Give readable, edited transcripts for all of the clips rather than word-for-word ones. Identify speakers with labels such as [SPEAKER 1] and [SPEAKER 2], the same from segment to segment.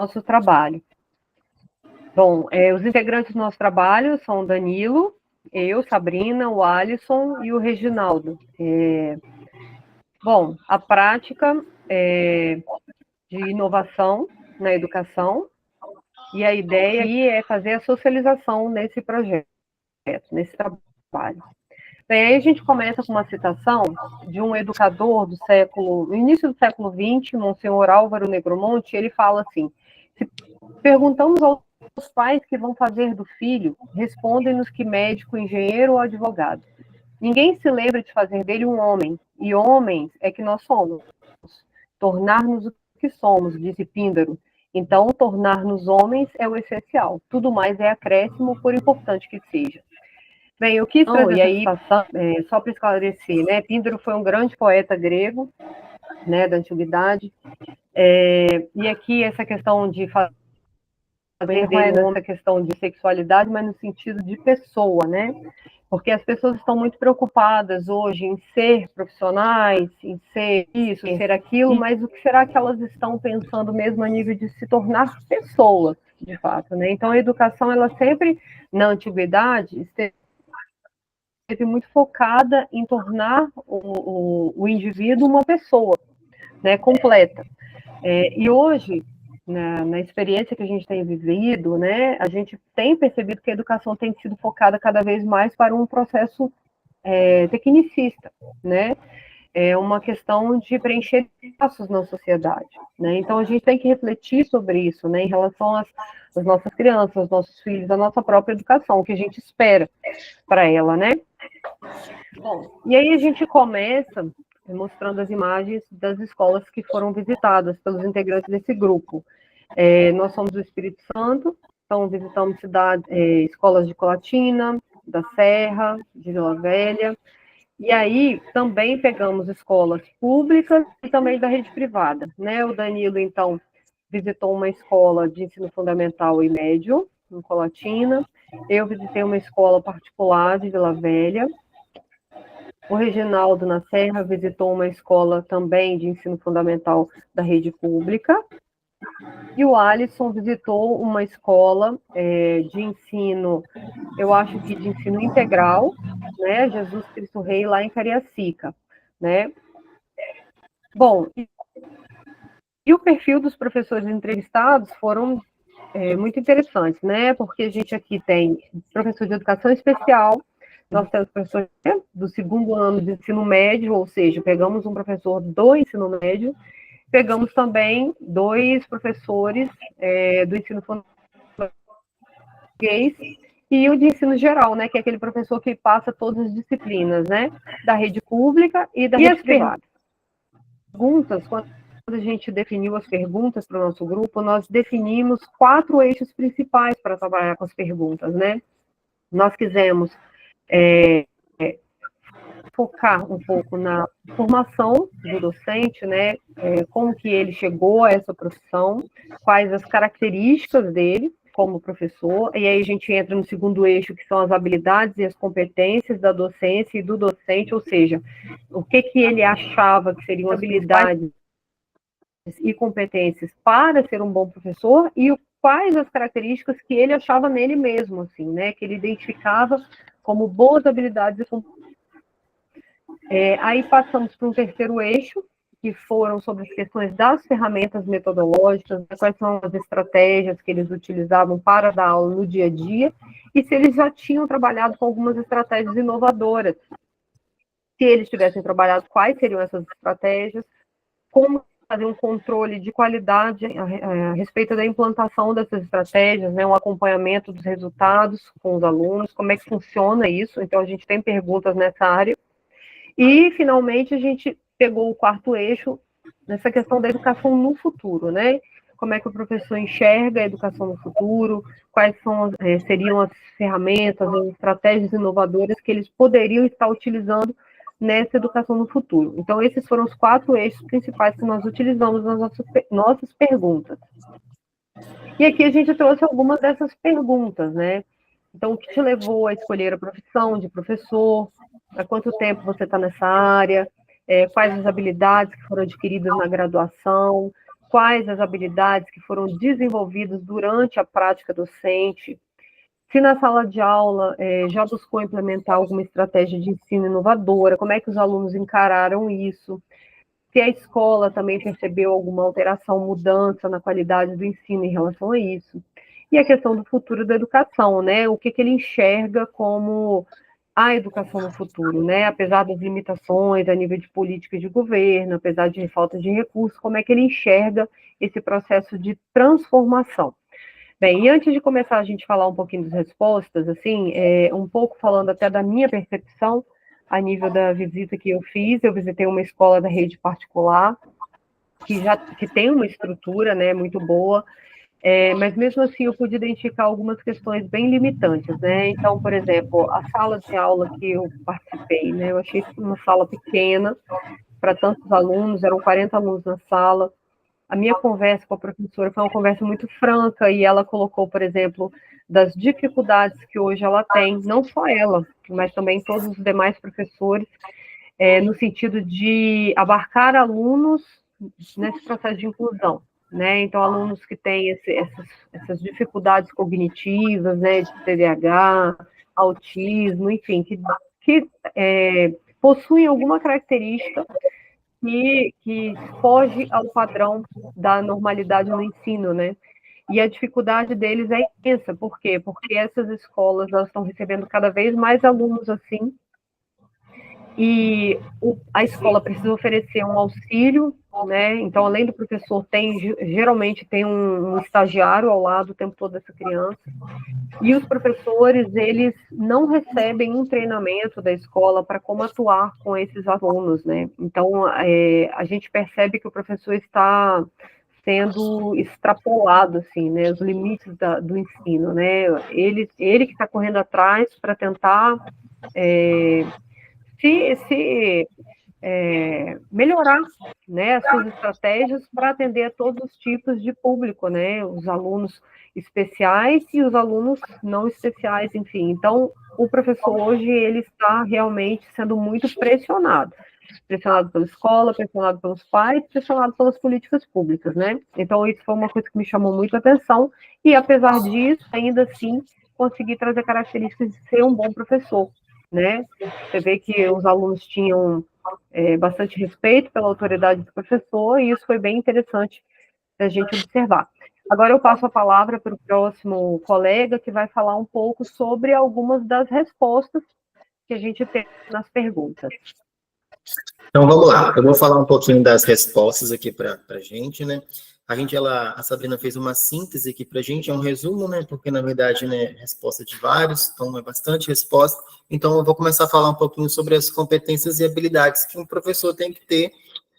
[SPEAKER 1] nosso trabalho. Bom, os integrantes do nosso trabalho são o Danilo, eu, Sabrina, o Alisson e o Reginaldo. Bom, a prática de inovação na educação, e a ideia aqui é fazer a socialização nesse projeto, nesse trabalho. Bem, aí a gente começa com uma citação de um educador no início do século XX, Monsenhor Álvaro Negromonte. Ele fala assim: se perguntamos aos pais que vão fazer do filho, respondem-nos que médico, engenheiro ou advogado. Ninguém se lembra de fazer dele um homem, e homens é que nós somos. Tornar-nos o que somos, disse Píndaro. Então, tornar-nos homens é o essencial. Tudo mais é acréscimo, por importante que seja. Bem, eu quis trazer essa citação, só para esclarecer, né? Píndaro foi um grande poeta grego, né, da antiguidade, e aqui essa questão de fazer dele um homem, essa questão de sexualidade, mas no sentido de pessoa, né? Porque as pessoas estão muito preocupadas hoje em ser profissionais, em ser isso, em ser aquilo, mas o que será que elas estão pensando mesmo a nível de se tornar pessoas, de fato, né? Então, a educação, ela sempre, na antiguidade, esteve muito focada em tornar o indivíduo uma pessoa, né, completa. E hoje, na experiência que a gente tem vivido, né, a gente tem percebido que a educação tem sido focada cada vez mais para um processo tecnicista, né? É uma questão de preencher espaços na sociedade, né? Então a gente tem que refletir sobre isso, né, em relação às nossas crianças, aos nossos filhos, à nossa própria educação, o que a gente espera para ela, né? Bom, e aí a gente começa mostrando as imagens das escolas que foram visitadas pelos integrantes desse grupo. Nós somos do Espírito Santo, então visitamos escolas de Colatina, da Serra, de Vila Velha, e aí também pegamos escolas públicas e também da rede privada, né? O Danilo, então, visitou uma escola de ensino fundamental e médio, em Colatina, eu visitei uma escola particular de Vila Velha. O Reginaldo, na Serra, visitou uma escola também de ensino fundamental da rede pública. E o Alisson visitou uma escola de ensino, eu acho que de ensino integral, né, Jesus Cristo Rei, lá em Cariacica, né. Bom, e o perfil dos professores entrevistados foram muito interessantes, né, porque a gente aqui tem professor de educação especial, nós temos professores do segundo ano de ensino médio, ou seja, pegamos um professor do ensino médio, pegamos também 2 professores do ensino fundamental e o de ensino geral, né, que é aquele professor que passa todas as disciplinas, né, da rede pública e da rede privada. Perguntas, quando a gente definiu as perguntas para o nosso grupo, nós definimos 4 eixos principais para trabalhar com as perguntas, né. Nós quisemos focar um pouco na formação do docente, né, como que ele chegou a essa profissão, quais as características dele como professor, e aí a gente entra no segundo eixo, que são as habilidades e as competências da docência e do docente, ou seja, o que ele achava que seriam habilidades e competências para ser um bom professor e quais as características que ele achava nele mesmo, assim, né, que ele identificava como boas habilidades e competências. Aí passamos para um terceiro eixo, que foram sobre as questões das ferramentas metodológicas, quais são as estratégias que eles utilizavam para dar aula no dia a dia, e se eles já tinham trabalhado com algumas estratégias inovadoras. Se eles tivessem trabalhado, quais seriam essas estratégias, como fazer um controle de qualidade a respeito da implantação dessas estratégias, né, um acompanhamento dos resultados com os alunos, como é que funciona isso. Então, a gente tem perguntas nessa área. E, finalmente, a gente pegou o quarto eixo nessa questão da educação no futuro, né? Como é que o professor enxerga a educação no futuro, quais seriam as ferramentas, as estratégias inovadoras que eles poderiam estar utilizando nessa educação no futuro. Então, esses foram os 4 eixos principais que nós utilizamos nas nossas perguntas. E aqui a gente trouxe algumas dessas perguntas, né? Então, o que te levou a escolher a profissão de professor? Há quanto tempo você está nessa área? Quais as habilidades que foram adquiridas na graduação? quais as habilidades que foram desenvolvidas durante a prática docente, se na sala de aula já buscou implementar alguma estratégia de ensino inovadora, como é que os alunos encararam isso, se a escola também percebeu alguma alteração, mudança na qualidade do ensino em relação a isso. E a questão do futuro da educação, né? O que ele enxerga como a educação no futuro, né? Apesar das limitações a nível de política de governo, apesar de falta de recursos, como é que ele enxerga esse processo de transformação? Bem, e antes de começar a gente falar um pouquinho das respostas, assim, um pouco falando até da minha percepção a nível da visita que eu fiz, eu visitei uma escola da rede particular que tem uma estrutura, né, muito boa, mas mesmo assim eu pude identificar algumas questões bem limitantes, né? Então, por exemplo, a sala de aula que eu participei, né, eu achei uma sala pequena para tantos alunos, eram 40 alunos na sala. A minha conversa com a professora foi uma conversa muito franca e ela colocou, por exemplo, das dificuldades que hoje ela tem, não só ela, mas também todos os demais professores, no sentido de abarcar alunos nesse processo de inclusão, né? Então, alunos que têm essas dificuldades cognitivas, né, de TDAH, autismo, enfim, que possuem alguma característica que foge ao padrão da normalidade no ensino, né? E a dificuldade deles é imensa. Por quê? Porque essas escolas elas estão recebendo cada vez mais alunos assim, e a escola precisa oferecer um auxílio, né? Então, além do professor, geralmente tem um estagiário ao lado o tempo todo dessa criança. E os professores, eles não recebem um treinamento da escola para como atuar com esses alunos, né? Então, a gente percebe que o professor está sendo extrapolado, assim, né? Os limites do ensino, né? Ele que está correndo atrás para tentar melhorar, né, as suas estratégias para atender a todos os tipos de público, né, os alunos especiais e os alunos não especiais, enfim. Então, o professor hoje, ele está realmente sendo muito pressionado pela escola, pressionado pelos pais, pressionado pelas políticas públicas, né? Então, isso foi uma coisa que me chamou muito a atenção, e apesar disso, ainda assim, consegui trazer características de ser um bom professor, né? Você vê que os alunos tinham bastante respeito pela autoridade do professor, e isso foi bem interessante da gente observar. Agora eu passo a palavra para o próximo colega, que vai falar um pouco sobre algumas das respostas que a gente tem nas perguntas.
[SPEAKER 2] Então, vamos lá. Eu vou falar um pouquinho das respostas aqui para a gente, né? A Sabrina fez uma síntese aqui para a gente, é um resumo, né? Porque, na verdade, né, resposta de vários, então é bastante resposta. Então, eu vou começar a falar um pouquinho sobre as competências e habilidades que um professor tem que ter,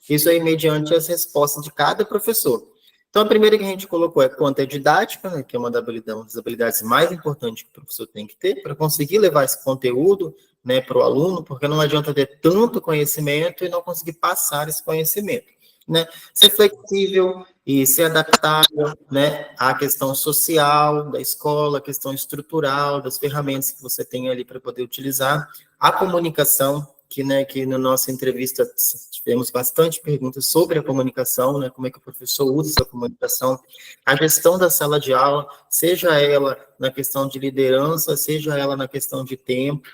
[SPEAKER 2] isso aí mediante as respostas de cada professor. Então, a primeira que a gente colocou é quanto é didática, né, que é uma das habilidades mais importantes que o professor tem que ter para conseguir levar esse conteúdo, né, para o aluno, porque não adianta ter tanto conhecimento e não conseguir passar esse conhecimento, né? Ser flexível e ser adaptável, né, à questão social da escola, à questão estrutural, das ferramentas que você tem ali para poder utilizar, a comunicação, que na nossa entrevista tivemos bastante perguntas sobre a comunicação, né, como é que o professor usa essa comunicação, a gestão da sala de aula, seja ela na questão de liderança, seja ela na questão de tempo,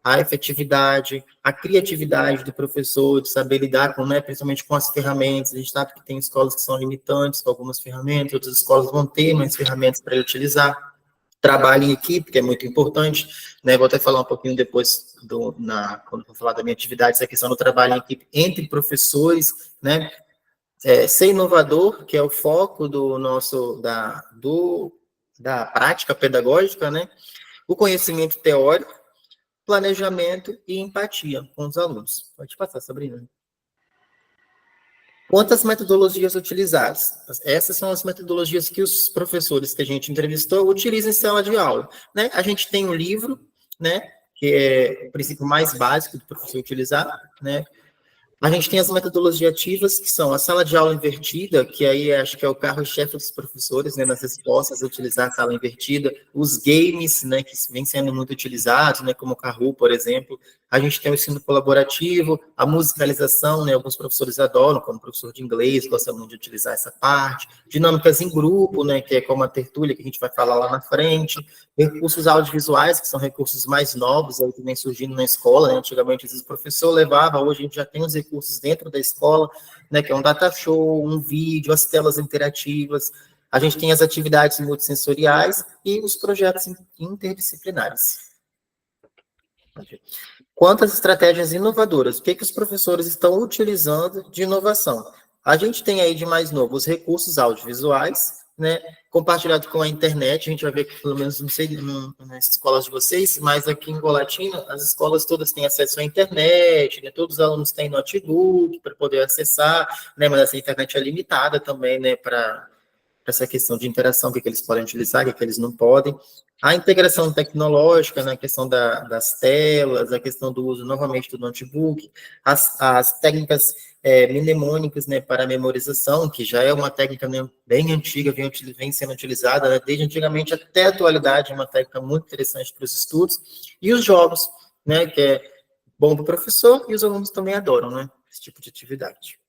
[SPEAKER 2] a efetividade, a criatividade do professor, de saber lidar com, né, principalmente com as ferramentas. A gente sabe que tem escolas que são limitantes com algumas ferramentas, outras escolas vão ter mais ferramentas para ele utilizar. Trabalho em equipe, que é muito importante, né? Vou até falar um pouquinho depois, quando for falar da minha atividade, essa questão do trabalho em equipe entre professores, né? Ser inovador, que é o foco da prática pedagógica, né? O conhecimento teórico, planejamento e empatia com os alunos. Pode passar, Sabrina. Quantas metodologias utilizadas? Essas são as metodologias que os professores que a gente entrevistou utilizam em sala de aula, né? A gente tem um livro, né, que é o princípio mais básico do professor utilizar, né? A gente tem as metodologias ativas, que são a sala de aula invertida, que aí acho que é o carro-chefe dos professores, né, nas respostas, utilizar a sala invertida, os games, né, que vêm sendo muito utilizados, né, como o Kahoot, por exemplo, A gente tem o ensino colaborativo, a musicalização, né? Alguns professores adoram, como o professor de inglês, gosta muito de utilizar essa parte. Dinâmicas em grupo, né? Que é como a tertúlia, que a gente vai falar lá na frente. Recursos audiovisuais, que são recursos mais novos, aí também surgindo na escola, né? Antigamente, às vezes, o professor levava, hoje a gente já tem os recursos dentro da escola, né? Que é um data show, um vídeo, as telas interativas. A gente tem as atividades multissensoriais e os projetos interdisciplinares. Quanto às estratégias inovadoras, o que os professores estão utilizando de inovação? A gente tem aí de mais novo os recursos audiovisuais, né, compartilhado com a internet. A gente vai ver que, pelo menos, não sei nas escolas de vocês, mas aqui em Colatina, as escolas todas têm acesso à internet, né, todos os alunos têm notebook para poder acessar, né, mas essa internet é limitada também, né, para essa questão de interação, o que eles podem utilizar, o que eles não podem. A integração tecnológica, né, a questão das telas, a questão do uso, novamente, do notebook, as técnicas mnemônicas, né, para memorização, que já é uma técnica, né, bem antiga, vem sendo utilizada, né, desde antigamente até a atualidade, é uma técnica muito interessante para os estudos, e os jogos, né, que é bom para o professor, e os alunos também adoram, né, esse tipo de atividade.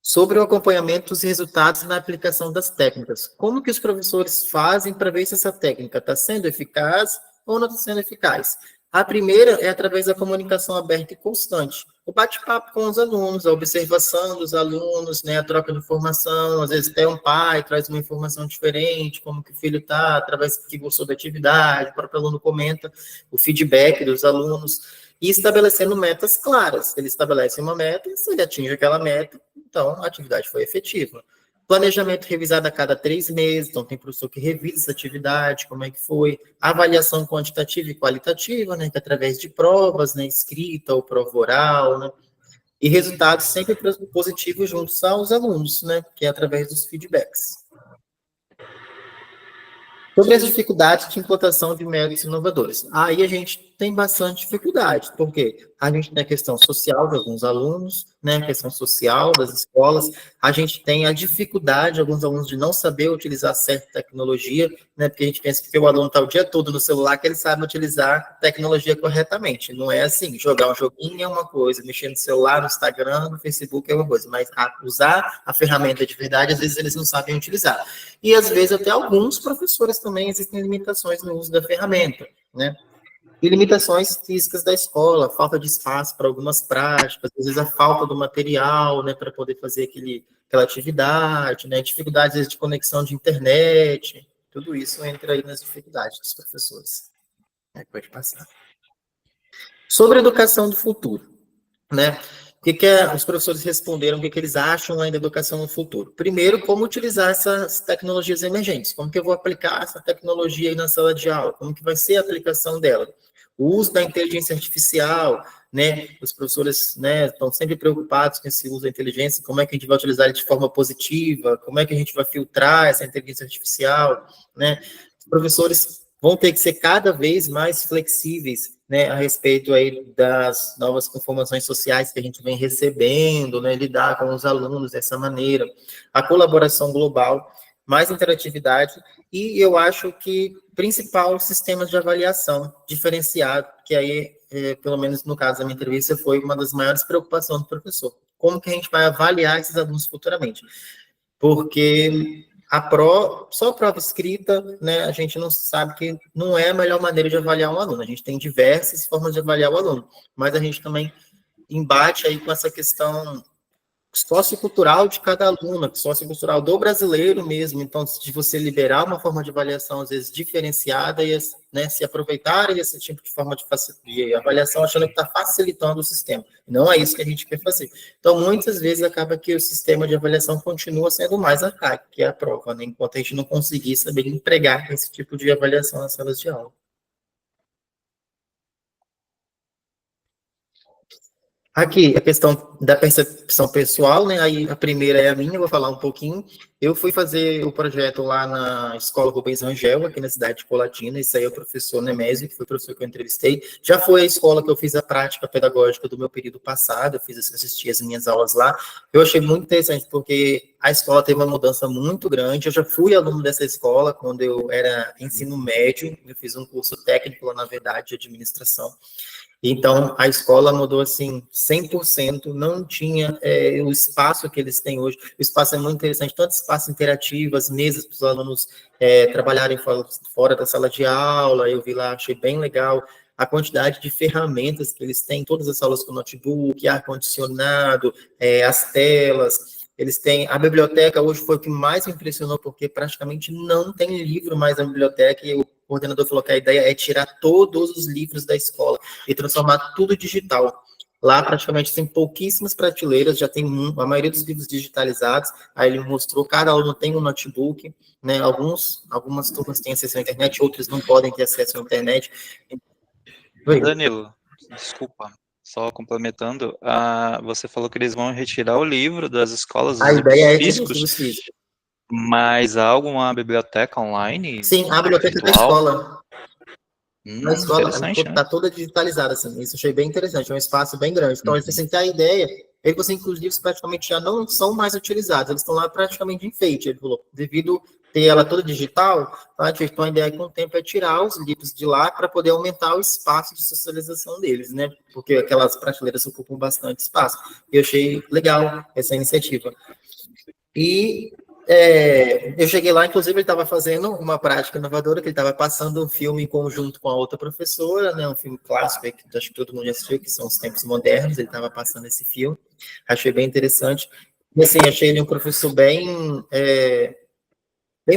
[SPEAKER 2] Sobre o acompanhamento dos resultados na aplicação das técnicas. Como que os professores fazem para ver se essa técnica está sendo eficaz ou não está sendo eficaz? A primeira é através da comunicação aberta e constante. O bate-papo com os alunos, a observação dos alunos, né, a troca de informação, às vezes até um pai traz uma informação diferente, como que o filho está, através que gostou da atividade, o próprio aluno comenta o feedback dos alunos, e estabelecendo metas claras. Ele estabelece uma meta, se ele atinge aquela meta, então a atividade foi efetiva. Planejamento revisado a cada 3 meses, então tem professor que revisa essa atividade, como é que foi. Avaliação quantitativa e qualitativa, né, que é através de provas, né, escrita ou prova oral, né, e resultados sempre positivos juntos aos alunos, né, que é através dos feedbacks. Sobre as dificuldades de implantação de métodos inovadores. Aí a gente tem bastante dificuldade, porque a gente tem a questão social de alguns alunos, né, a questão social das escolas, a gente tem a dificuldade de alguns alunos de não saber utilizar certa tecnologia, né, porque a gente pensa que o aluno está o dia todo no celular, que ele sabe utilizar tecnologia corretamente. Não é assim, jogar um joguinho é uma coisa, mexer no celular, no Instagram, no Facebook é uma coisa, mas usar a ferramenta de verdade, às vezes eles não sabem utilizar. E às vezes até alguns professores também existem limitações no uso da ferramenta, né? E limitações físicas da escola, falta de espaço para algumas práticas, às vezes a falta do material, né, para poder fazer aquela atividade, né, dificuldades às vezes, de conexão de internet, tudo isso entra aí nas dificuldades dos professores. Pode passar. Sobre a educação do futuro, né? O que os professores responderam, o que eles acham ainda da educação no futuro? Primeiro, como utilizar essas tecnologias emergentes, como que eu vou aplicar essa tecnologia aí na sala de aula, como que vai ser a aplicação dela? O uso da inteligência artificial, né, os professores, né, estão sempre preocupados com esse uso da inteligência, como é que a gente vai utilizar ele de forma positiva, como é que a gente vai filtrar essa inteligência artificial, né? Os professores vão ter que ser cada vez mais flexíveis, né, a respeito aí das novas conformações sociais que a gente vem recebendo, né, lidar com os alunos dessa maneira, a colaboração global, mais interatividade, e eu acho que, principal, sistemas de avaliação diferenciado, que aí, pelo menos no caso da minha entrevista, foi uma das maiores preocupações do professor. Como que a gente vai avaliar esses alunos futuramente? Porque só a prova escrita, né, a gente não sabe que não é a melhor maneira de avaliar um aluno. A gente tem diversas formas de avaliar o aluno, mas a gente também embate aí com essa questão sociocultural de cada aluno, sociocultural do brasileiro mesmo. Então, de você liberar uma forma de avaliação, às vezes, diferenciada, e, né, se aproveitar esse tipo de forma de avaliação, achando que está facilitando o sistema. Não é isso que a gente quer fazer. Então, muitas vezes, acaba que o sistema de avaliação continua sendo mais arcaico, que é a prova, né, enquanto a gente não conseguir saber empregar esse tipo de avaliação nas salas de aula. Aqui, a questão da percepção pessoal, né? Aí a primeira é a minha, eu vou falar um pouquinho. Eu fui fazer o projeto lá na Escola Rubens Rangel, aqui na cidade de Colatina. Isso aí é o professor Nemésio, que foi o professor que eu entrevistei. Já foi a escola que eu fiz a prática pedagógica do meu período passado, eu assisti as minhas aulas lá. Eu achei muito interessante, porque a escola teve uma mudança muito grande. Eu já fui aluno dessa escola quando eu era ensino médio, eu fiz um curso técnico lá, na verdade, de administração. Então, a escola mudou, assim, 100%, não tinha o espaço que eles têm hoje. O espaço é muito interessante, tanto espaço interativo, as mesas para os alunos trabalharem fora da sala de aula, eu vi lá, achei bem legal. A quantidade de ferramentas que eles têm, todas as aulas com notebook, ar-condicionado, as telas, eles têm, a biblioteca hoje foi o que mais me impressionou, porque praticamente não tem livro mais na biblioteca, e o coordenador falou que a ideia é tirar todos os livros da escola e transformar tudo digital. Lá, praticamente, tem pouquíssimas prateleiras, já tem a maioria dos livros digitalizados. Aí ele mostrou, cada aluno tem um notebook, né? Algumas turmas têm acesso à internet, outras não podem ter acesso à internet.
[SPEAKER 3] Danilo, desculpa, só complementando, você falou que eles vão retirar o livro das escolas, os
[SPEAKER 2] A
[SPEAKER 3] livros
[SPEAKER 2] ideia é tirar os
[SPEAKER 3] físicos,
[SPEAKER 2] livros físicos.
[SPEAKER 3] mas há alguma biblioteca online?
[SPEAKER 2] Sim, a biblioteca da
[SPEAKER 3] virtual?
[SPEAKER 2] escola. Na escola
[SPEAKER 3] Interessante, né?
[SPEAKER 2] está toda digitalizada, assim, isso achei bem interessante, é um espaço bem grande. Então, eles assim, tem a ideia, ele você inclui os livros praticamente já não são mais utilizados, eles estão lá praticamente de enfeite, ele falou, devido ter ela toda digital, tá? Então a ideia com o tempo é tirar os livros de lá para poder aumentar o espaço de socialização deles, né? Porque aquelas prateleiras ocupam bastante espaço. E eu achei legal essa iniciativa. E eu cheguei lá, inclusive, ele estava fazendo uma prática inovadora, que ele estava passando um filme em conjunto com a outra professora, né, um filme clássico, que acho que todo mundo já assistiu, que são Os Tempos Modernos, ele estava passando esse filme, achei bem interessante. E, assim, achei ele um professor bem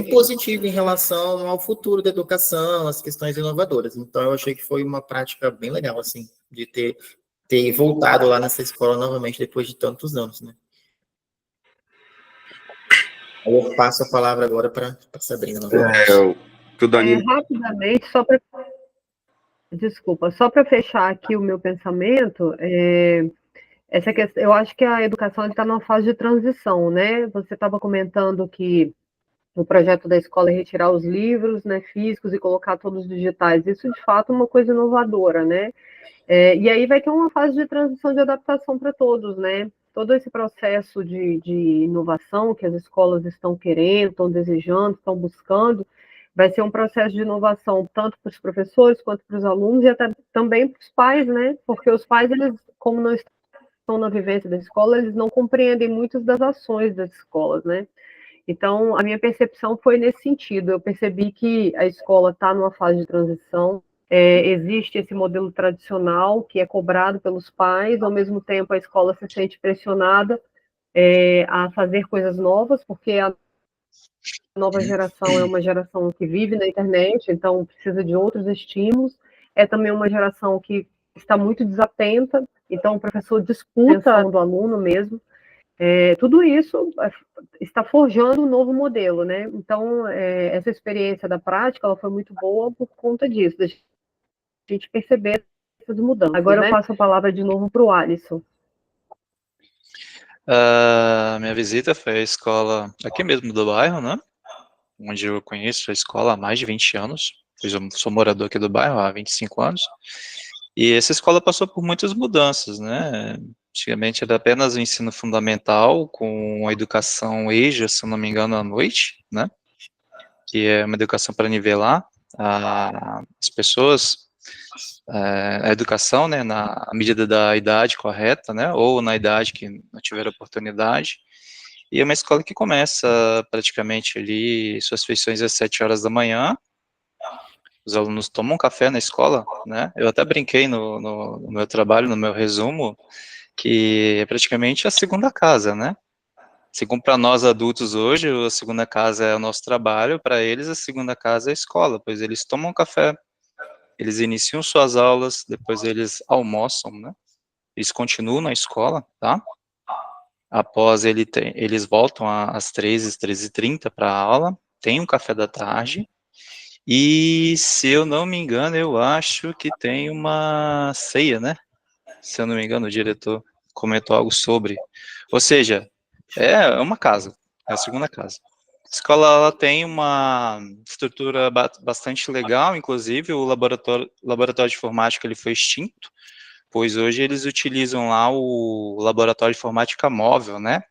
[SPEAKER 2] positivo em relação ao futuro da educação, as questões inovadoras. Então, eu achei que foi uma prática bem legal, assim, de ter voltado lá nessa escola novamente, depois de tantos anos, né. Eu passo a palavra agora para a Sabrina.
[SPEAKER 1] Rapidamente, só para fechar aqui o meu pensamento, essa questão, eu acho que a educação está numa fase de transição, né? Você estava comentando que o projeto da escola é retirar os livros, né, físicos e colocar todos digitais. Isso, de fato, é uma coisa inovadora, né? E aí vai ter uma fase de transição de adaptação para todos, né? Todo esse processo de inovação que as escolas estão querendo, estão desejando, estão buscando, vai ser um processo de inovação tanto para os professores quanto para os alunos e até também para os pais, né? Porque os pais, eles, como não estão na vivência da escola, eles não compreendem muitas das ações das escolas, né? Então, a minha percepção foi nesse sentido. Eu percebi que a escola está numa fase de transição. Existe esse modelo tradicional que é cobrado pelos pais, ao mesmo tempo a escola se sente pressionada a fazer coisas novas, porque a nova geração é uma geração que vive na internet, então precisa de outros estímulos. É também uma geração que está muito desatenta, então o professor disputa a atenção do aluno mesmo. Tudo isso está forjando um novo modelo, né? Então, essa experiência da prática, ela foi muito boa por conta disso, da gente perceber essas mudanças. Agora, né? Eu passo a palavra de novo para o Alisson.
[SPEAKER 3] Minha visita foi à escola aqui mesmo do bairro, né? Onde eu conheço a escola há mais de 20 anos. Eu sou morador aqui do bairro há 25 anos. E essa escola passou por muitas mudanças, né? Antigamente era apenas o ensino fundamental, com a educação EJA, se não me engano, à noite, né? Que é uma educação para nivelar as pessoas, a educação, né, na medida da idade correta, né, ou na idade que não tiver oportunidade. E é uma escola que começa praticamente ali suas feições às 7 horas da manhã. Os alunos tomam café na escola, né? Eu até brinquei no meu trabalho, no meu resumo, que é praticamente a segunda casa, né? Segundo para nós adultos hoje, a segunda casa é o nosso trabalho, para eles a segunda casa é a escola, pois eles tomam café, eles iniciam suas aulas, depois eles almoçam, né? Eles continuam na escola, tá? Após eles voltam às 13h30 para a aula, tem um café da tarde, e se eu não me engano, eu acho que tem uma ceia, né? Se eu não me engano, o diretor comentou algo sobre. Ou seja, é uma casa, é a segunda casa. A escola ela tem uma estrutura bastante legal, inclusive o laboratório de informática ele foi extinto, pois hoje eles utilizam lá o laboratório de informática móvel, né?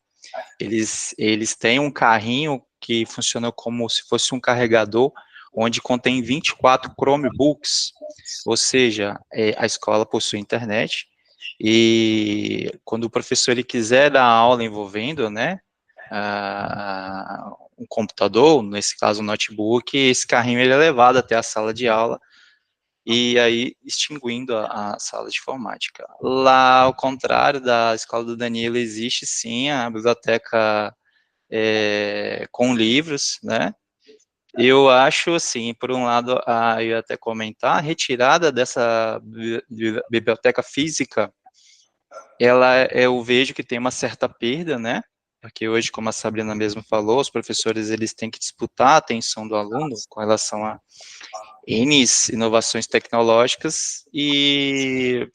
[SPEAKER 3] Eles têm um carrinho que funciona como se fosse um carregador, onde contém 24 Chromebooks, ou seja, a escola possui internet, e quando o professor ele quiser dar aula envolvendo, né, um computador, nesse caso um notebook, esse carrinho ele é levado até a sala de aula, e aí extinguindo a sala de informática. Lá, ao contrário da escola do Danilo, existe sim a biblioteca com livros, né? Eu acho, assim, por um lado, eu ia até comentar, a retirada dessa biblioteca física, eu vejo que tem uma certa perda, né? Porque hoje, como a Sabrina mesmo falou, os professores eles têm que disputar a atenção do aluno com relação a N inovações tecnológicas, e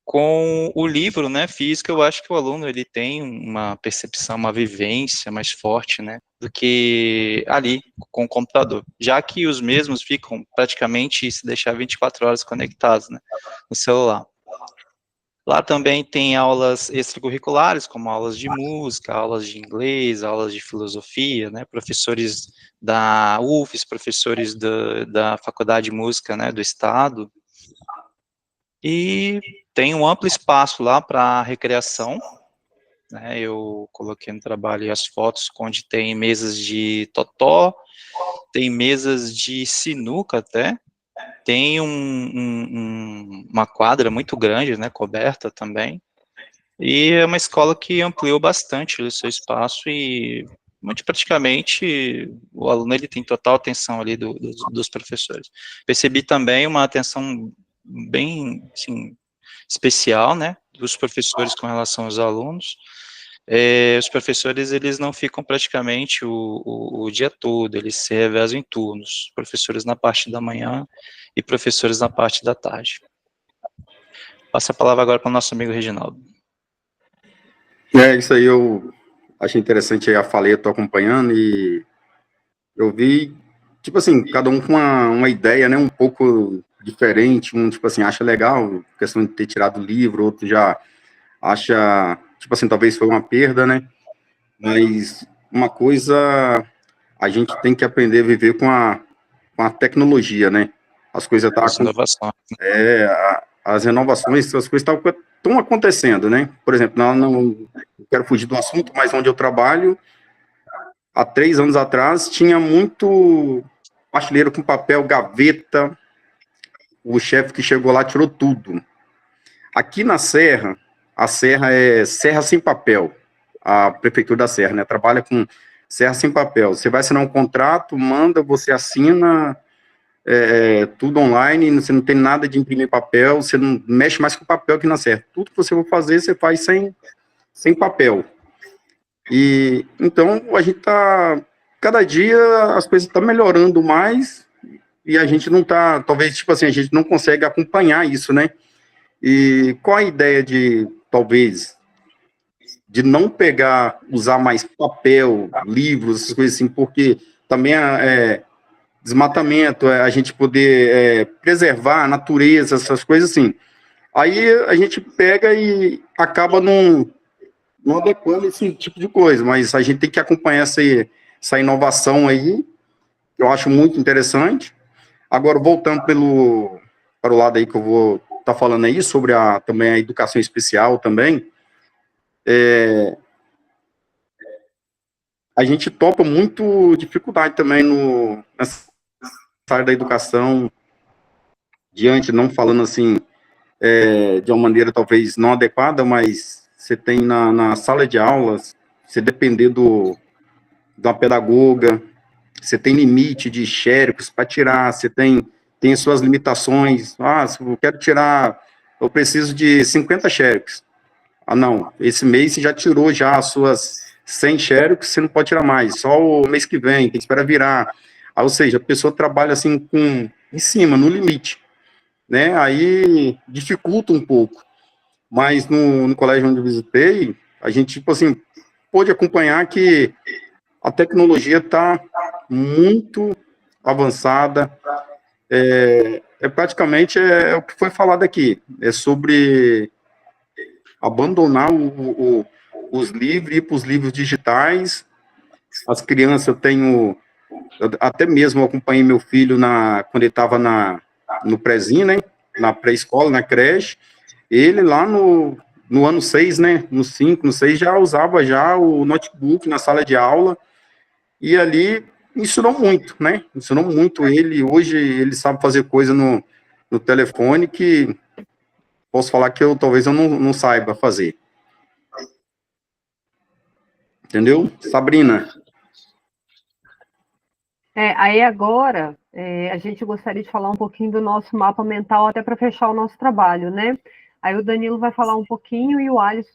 [SPEAKER 3] com o livro, né, físico, eu acho que o aluno ele tem uma percepção, uma vivência mais forte, né, do que ali com o computador, já que os mesmos ficam praticamente, se deixar 24 horas conectados, né, no celular. Lá também tem aulas extracurriculares, como aulas de música, aulas de inglês, aulas de filosofia, né, professores da UFES, professores da Faculdade de Música, né, do Estado, e tem um amplo espaço lá para recreação, né, eu coloquei no trabalho as fotos onde tem mesas de totó, tem mesas de sinuca até, tem uma quadra muito grande, né, coberta também, e é uma escola que ampliou bastante o seu espaço e, muito praticamente, o aluno ele tem total atenção ali dos professores. Percebi também uma atenção bem, assim, especial, né, dos professores com relação aos alunos. Os professores, eles não ficam praticamente o dia todo, eles se revezam em turnos, professores na parte da manhã e professores na parte da tarde. Passo a palavra agora para o nosso amigo Reginaldo.
[SPEAKER 4] Isso aí eu achei interessante, eu falei, eu tô acompanhando e eu vi, tipo assim, cada um com uma ideia, né, um pouco diferente, um, tipo assim, acha legal, questão de ter tirado o livro, outro já acha, tipo assim, talvez foi uma perda, né, mas uma coisa, a gente tem que aprender a viver com a tecnologia, né, as coisas tá
[SPEAKER 3] As inovações.
[SPEAKER 4] as renovações, as coisas estão acontecendo, né? Por exemplo, não quero fugir do assunto, mas onde eu trabalho, há 3 anos atrás, tinha muito prateleira com papel, gaveta, o chefe que chegou lá tirou tudo. Aqui na Serra, a Serra é Serra Sem Papel, a prefeitura da Serra, né? Trabalha com Serra Sem Papel. Você vai assinar um contrato, manda, você assina, tudo online, você não tem nada de imprimir papel, você não mexe mais com papel aqui na Serra. Tudo que você for fazer, você faz sem papel. E então a gente tá, cada dia as coisas estão melhorando mais e a gente não tá, talvez, tipo assim, a gente não consegue acompanhar isso, né? E qual a ideia de, talvez, de não usar mais papel, livros, essas coisas assim, porque também desmatamento, a gente poder preservar a natureza, essas coisas assim. Aí a gente pega e acaba não adequando esse tipo de coisa, mas a gente tem que acompanhar essa inovação aí, que eu acho muito interessante. Agora, voltando para o lado aí que eu vou estar falando aí, sobre também a educação especial também, a gente topa muito dificuldade também nessa área da educação, não falando assim, de uma maneira talvez não adequada, mas você tem na sala de aulas, você depender da pedagoga, você tem limite de xéricos para tirar, você tem suas limitações. Se eu quero tirar, eu preciso de 50 xéricos. Não, esse mês você já tirou já as suas 100 xéricos, você não pode tirar mais, só o mês que vem, tem que esperar virar. Ou seja, a pessoa trabalha assim em cima, no limite, né? Aí dificulta um pouco. Mas no colégio onde eu visitei, a gente, tipo assim, pôde acompanhar que a tecnologia está muito avançada, praticamente o que foi falado aqui, é sobre abandonar os livros, ir para os livros digitais. As crianças, eu tenho Eu até mesmo acompanhei meu filho quando ele estava no prézinho, né? Na pré-escola, na creche. Ele lá no ano 6, né? No 5, no 6, já usava já o notebook na sala de aula. E ali ensinou muito, né? Ensinou muito ele. Hoje ele sabe fazer coisa no telefone que posso falar que talvez eu não saiba fazer. Entendeu? Sabrina.
[SPEAKER 1] Aí agora, a gente gostaria de falar um pouquinho do nosso mapa mental, até para fechar o nosso trabalho, né? Aí o Danilo vai falar um pouquinho e o Alisson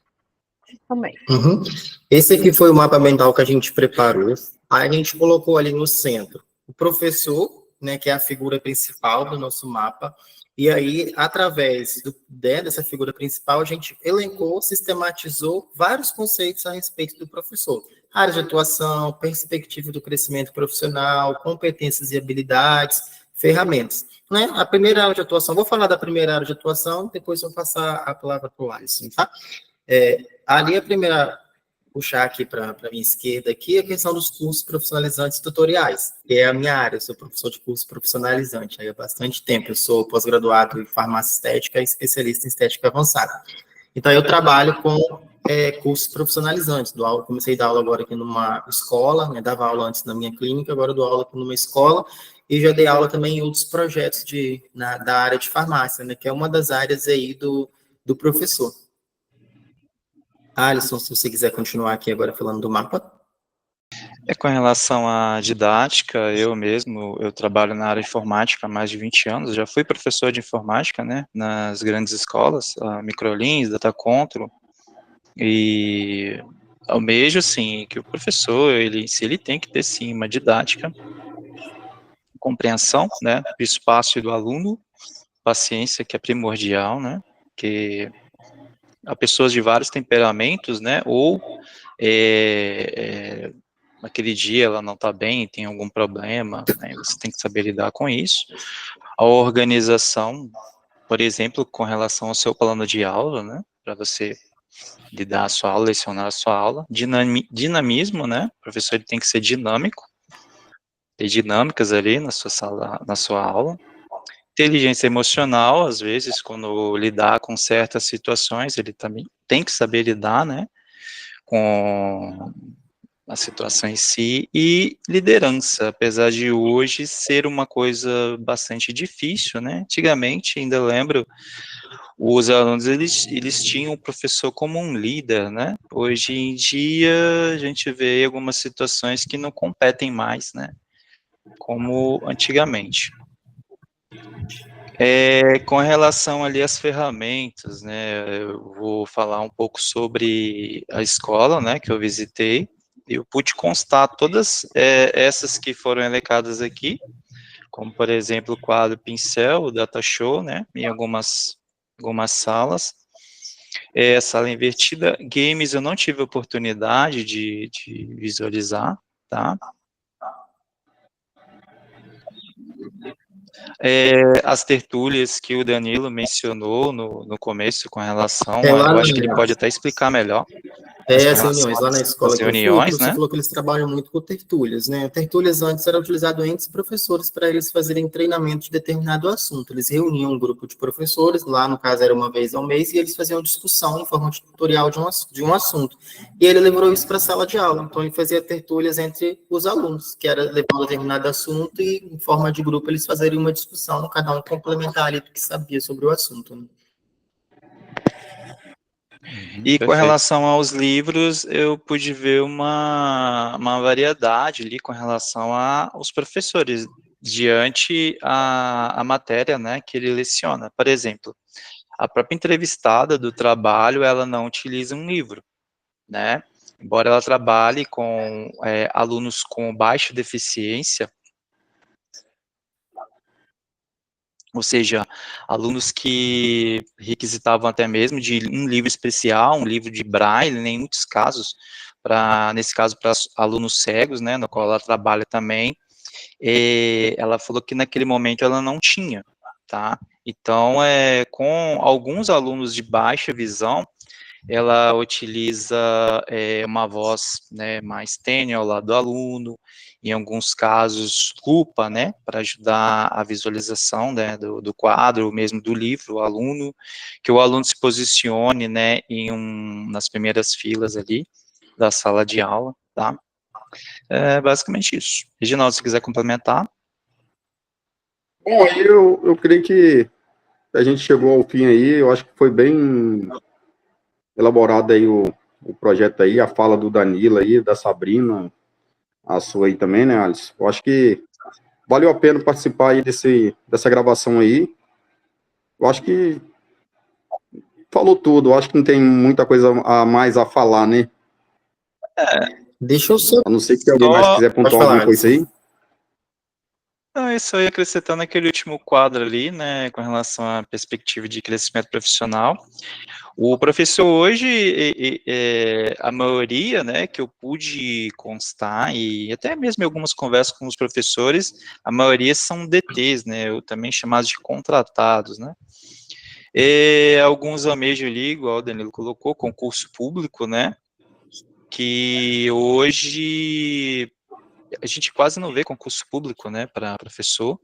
[SPEAKER 1] também.
[SPEAKER 2] Uhum. Esse aqui foi o mapa mental que a gente preparou. Aí a gente colocou ali no centro o professor, né, que é a figura principal do nosso mapa. E aí, através dessa figura principal, a gente elencou, sistematizou vários conceitos a respeito do professor. Área de atuação, perspectiva do crescimento profissional, competências e habilidades, ferramentas. Né? A primeira área de atuação, vou falar da primeira área de atuação, depois vou passar a palavra para o Alisson, tá? Ali a primeira, puxar aqui para a minha esquerda aqui, a questão dos cursos profissionalizantes tutoriais, que é a minha área, eu sou professor de curso profissionalizante, aí há bastante tempo, eu sou pós-graduado em farmácia estética e especialista em estética avançada. Então, eu trabalho com cursos profissionalizantes, comecei a dar aula agora aqui numa escola, né, dava aula antes na minha clínica, agora dou aula aqui numa escola, e já dei aula também em outros projetos da área de farmácia, né, que é uma das áreas aí do professor. Alisson, se você quiser continuar aqui agora falando do mapa.
[SPEAKER 3] Com relação à didática, eu trabalho na área de informática há mais de 20 anos, já fui professor de informática, né, nas grandes escolas, a Microlins, Datacontro, e almejo, assim, que o professor, ele tem que ter, sim, uma didática, compreensão, né, do espaço e do aluno, paciência, que é primordial, né, que há pessoas de vários temperamentos, né, ou naquele dia ela não está bem, tem algum problema, né, você tem que saber lidar com isso. A organização, por exemplo, com relação ao seu plano de aula, né, para você lidar a sua aula, lecionar a sua aula. Dinamismo, né, o professor ele tem que ser dinâmico, ter dinâmicas ali na sua sala, na sua aula. Inteligência emocional, às vezes, quando lidar com certas situações, ele também tem que saber lidar, né, com a situação em si. E liderança, apesar de hoje ser uma coisa bastante difícil, né, antigamente, ainda lembro, os alunos, eles tinham o professor como um líder, né, hoje em dia, a gente vê algumas situações que não competem mais, né, como antigamente. Com relação ali às ferramentas, né, eu vou falar um pouco sobre a escola, né, que eu visitei. Eu pude constar todas essas que foram elencadas aqui, como, por exemplo, o quadro pincel, o data show, né, em algumas salas. Sala invertida, games eu não tive oportunidade de visualizar, tá? As tertúlias que o Danilo mencionou no começo com relação eu acho que ele pode até explicar melhor.
[SPEAKER 2] As reuniões, lá na escola que eu fui, o professor
[SPEAKER 3] né?
[SPEAKER 2] falou que eles trabalham muito com tertúlias, né? Tertúlias antes era utilizado entre os professores para eles fazerem treinamento de determinado assunto. Eles reuniam um grupo de professores, lá no caso era uma vez ao mês, e eles faziam discussão em forma de tutorial de um assunto. E ele levou isso para a sala de aula, então ele fazia tertúlias entre os alunos, que era levar um determinado assunto e em forma de grupo eles fazeriam uma discussão, cada um complementar ali do que sabia sobre o assunto, né?
[SPEAKER 3] E com relação aos livros, eu pude ver uma variedade ali com relação aos professores, diante a matéria, né, que ele leciona. Por exemplo, a própria entrevistada do trabalho, ela não utiliza um livro, né, embora ela trabalhe com alunos com baixa deficiência, ou seja, alunos que requisitavam até mesmo de um livro especial, um livro de braille, né, em muitos casos, nesse caso, para alunos cegos, né, no qual ela trabalha também, ela falou que naquele momento ela não tinha, tá? Então, com alguns alunos de baixa visão, ela utiliza uma voz, né, mais tênue ao lado do aluno, em alguns casos, lupa, né, para ajudar a visualização, né, do quadro, ou mesmo do livro, o aluno, que o aluno se posicione, né, nas primeiras filas ali da sala de aula, tá? É basicamente isso. Reginaldo, se quiser complementar.
[SPEAKER 4] Bom, aí eu creio que a gente chegou ao fim aí, eu acho que foi bem elaborado aí o projeto aí, a fala do Danilo aí, da Sabrina, a sua aí também, né, Alisson? Eu acho que valeu a pena participar aí dessa gravação aí. Eu acho que falou tudo, eu acho que não tem muita coisa a mais a falar, né?
[SPEAKER 2] Deixa eu só.
[SPEAKER 4] A não ser que alguém mais
[SPEAKER 3] Só,
[SPEAKER 4] quiser
[SPEAKER 2] Pode
[SPEAKER 4] pontuar
[SPEAKER 2] falar,
[SPEAKER 4] alguma coisa aí.
[SPEAKER 3] não, isso aí acrescentando aquele último quadro ali, né, com relação à perspectiva de crescimento profissional. O professor hoje, a maioria, né, que eu pude constar, e até mesmo em algumas conversas com os professores, a maioria são DTs, né, ou também chamados de contratados, né. Alguns almejam ali, igual o Danilo colocou, concurso público, né, que hoje a gente quase não vê concurso público, né, para professor,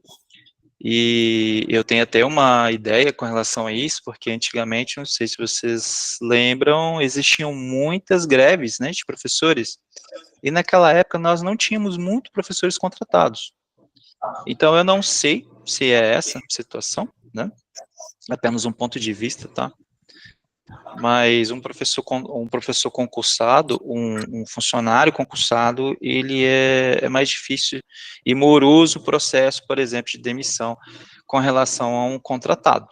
[SPEAKER 3] e eu tenho até uma ideia com relação a isso, porque antigamente, não sei se vocês lembram, existiam muitas greves, né, de professores, e naquela época nós não tínhamos muitos professores contratados. Então eu não sei se é essa situação, né, apenas um ponto de vista, tá? Mas um professor concursado, um funcionário concursado, ele é mais difícil e moroso o processo, por exemplo, de demissão com relação a um contratado.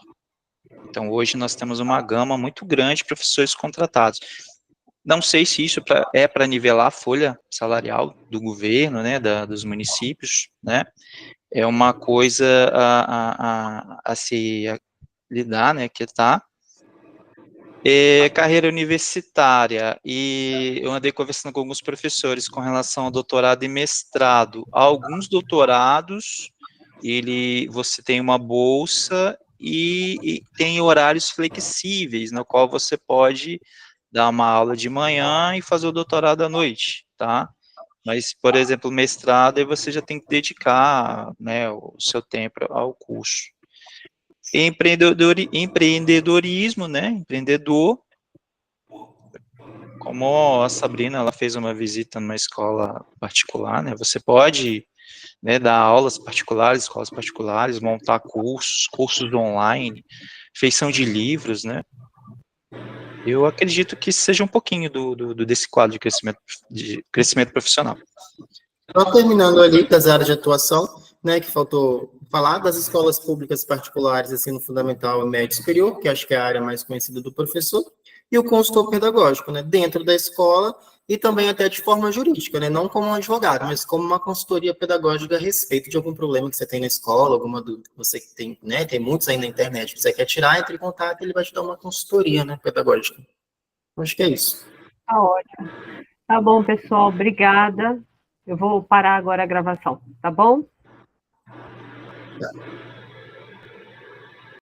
[SPEAKER 3] Então, hoje nós temos uma gama muito grande de professores contratados. Não sei se isso é para nivelar a folha salarial do governo, né, dos municípios, né, é uma coisa a se lidar, né, que está. Carreira universitária, e eu andei conversando com alguns professores com relação ao doutorado e mestrado. Alguns doutorados, você tem uma bolsa e tem horários flexíveis, no qual você pode dar uma aula de manhã e fazer o doutorado à noite, tá? Mas, por exemplo, mestrado, aí você já tem que dedicar, né, o seu tempo ao curso. Empreendedorismo, né, empreendedor, como a Sabrina, ela fez uma visita numa escola particular, né, você pode, né, dar aulas particulares, escolas particulares, montar cursos online, feição de livros, né, eu acredito que seja um pouquinho desse quadro de crescimento profissional.
[SPEAKER 2] Só terminando ali das áreas de atuação, né, que faltou falar das escolas públicas particulares, ensino fundamental e médio superior, que acho que é a área mais conhecida do professor, e o consultor pedagógico, né, dentro da escola e também até de forma jurídica, né, não como um advogado, mas como uma consultoria pedagógica a respeito de algum problema que você tem na escola, alguma dúvida que você tem, né, tem muitos aí na internet que você quer tirar, entre em contato, ele vai te dar uma consultoria, né, pedagógica. Acho que é isso.
[SPEAKER 1] Tá ótimo. Tá bom, pessoal, obrigada. Eu vou parar agora a gravação, tá bom?
[SPEAKER 2] Tá.